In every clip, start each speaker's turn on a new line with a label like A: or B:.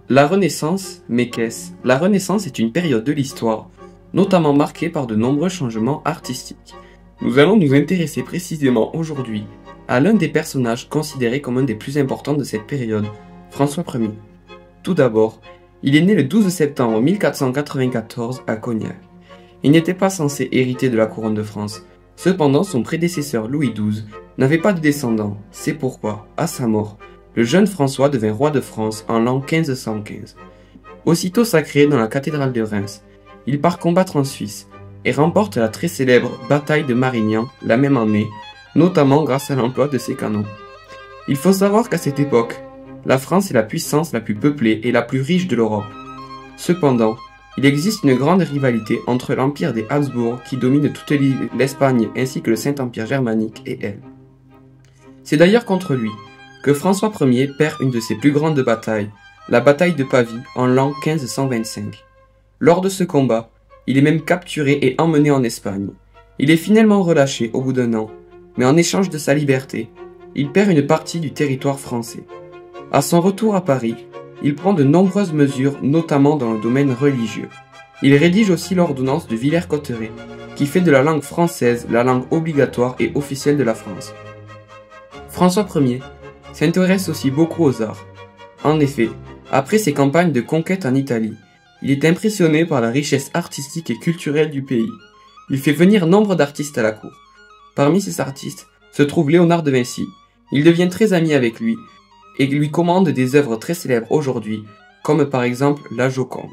A: La Renaissance, mais qu'est-ce? La Renaissance est une période de l'histoire, notamment marquée par de nombreux changements artistiques. Nous allons nous intéresser précisément aujourd'hui à l'un des personnages considérés comme un des plus importants de cette période, François Ier. Tout d'abord, il est né le 12 septembre 1494 à Cognac. Il n'était pas censé hériter de la couronne de France. Cependant, son prédécesseur Louis XII n'avait pas de descendants. C'est pourquoi, à sa mort, le jeune François devint roi de France en l'an 1515. Aussitôt sacré dans la cathédrale de Reims, il part combattre en Suisse et remporte la très célèbre bataille de Marignan la même année, notamment grâce à l'emploi de ses canons. Il faut savoir qu'à cette époque, la France est la puissance la plus peuplée et la plus riche de l'Europe. Cependant, il existe une grande rivalité entre l'empire des Habsbourg qui domine toute l'Espagne ainsi que le Saint-Empire germanique et elle. C'est d'ailleurs contre lui que François Ier perd une de ses plus grandes batailles, la bataille de Pavie en l'an 1525. Lors de ce combat, il est même capturé et emmené en Espagne. Il est finalement relâché au bout d'un an, mais en échange de sa liberté, il perd une partie du territoire français. À son retour à Paris, il prend de nombreuses mesures, notamment dans le domaine religieux. Il rédige aussi l'ordonnance de Villers-Cotterêts, qui fait de la langue française la langue obligatoire et officielle de la France. François Ier s'intéresse aussi beaucoup aux arts. En effet, après ses campagnes de conquête en Italie, il est impressionné par la richesse artistique et culturelle du pays. Il fait venir nombre d'artistes à la cour. Parmi ces artistes se trouve Léonard de Vinci. Il devient très ami avec lui et lui commande des œuvres très célèbres aujourd'hui, comme par exemple la Joconde.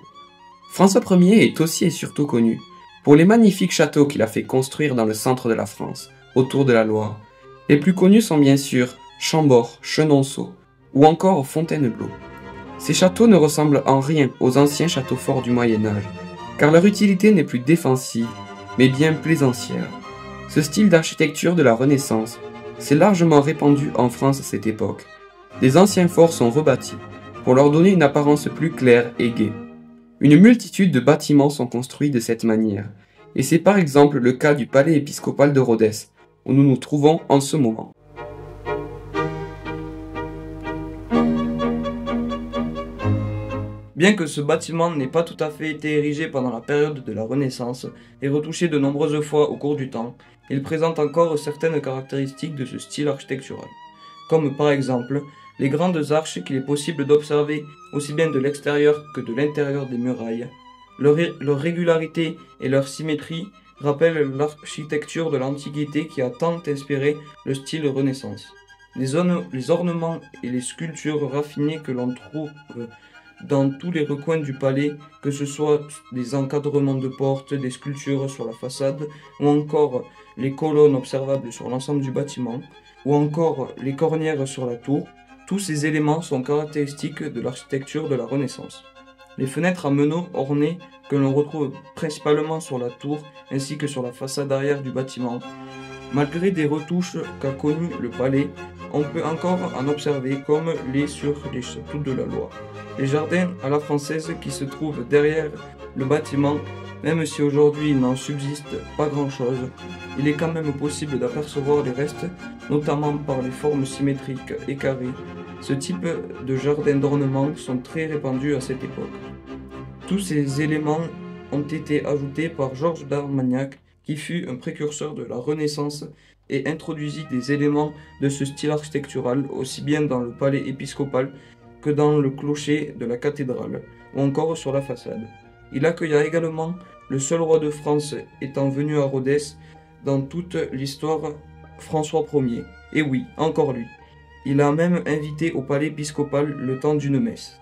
A: François Ier est aussi et surtout connu pour les magnifiques châteaux qu'il a fait construire dans le centre de la France, autour de la Loire. Les plus connus sont bien sûr Chambord, Chenonceau ou encore Fontainebleau. Ces châteaux ne ressemblent en rien aux anciens châteaux forts du Moyen-Âge, car leur utilité n'est plus défensive, mais bien plaisancière. Ce style d'architecture de la Renaissance s'est largement répandu en France à cette époque. Des anciens forts sont rebâtis pour leur donner une apparence plus claire et gaie. Une multitude de bâtiments sont construits de cette manière, et c'est par exemple le cas du palais épiscopal de Rhodes, où nous nous trouvons en ce moment.
B: Bien que ce bâtiment n'ait pas tout à fait été érigé pendant la période de la Renaissance et retouché de nombreuses fois au cours du temps, il présente encore certaines caractéristiques de ce style architectural, comme par exemple les grandes arches qu'il est possible d'observer aussi bien de l'extérieur que de l'intérieur des murailles. Leur régularité et leur symétrie rappellent l'architecture de l'Antiquité qui a tant inspiré le style Renaissance. Les ornements et les sculptures raffinées que l'on trouve dans tous les recoins du palais, que ce soit des encadrements de portes, des sculptures sur la façade, ou encore les colonnes observables sur l'ensemble du bâtiment, ou encore les cornières sur la tour, tous ces éléments sont caractéristiques de l'architecture de la Renaissance. Les fenêtres à meneaux ornées que l'on retrouve principalement sur la tour ainsi que sur la façade arrière du bâtiment. Malgré des retouches qu'a connues le palais, on peut encore en observer comme sur les châteaux de la Loire. Les jardins à la française qui se trouvent derrière le bâtiment, même si aujourd'hui il n'en subsiste pas grand-chose, il est quand même possible d'apercevoir les restes, notamment par les formes symétriques et carrées. Ce type de jardins d'ornement sont très répandus à cette époque. Tous ces éléments ont été ajoutés par Georges d'Armagnac, qui fut un précurseur de la Renaissance et introduisit des éléments de ce style architectural aussi bien dans le palais épiscopal que dans le clocher de la cathédrale, ou encore sur la façade. Il accueilla également le seul roi de France étant venu à Rhodes dans toute l'histoire, François Ier. Et oui, encore lui. Il a même invité au palais épiscopal le temps d'une messe.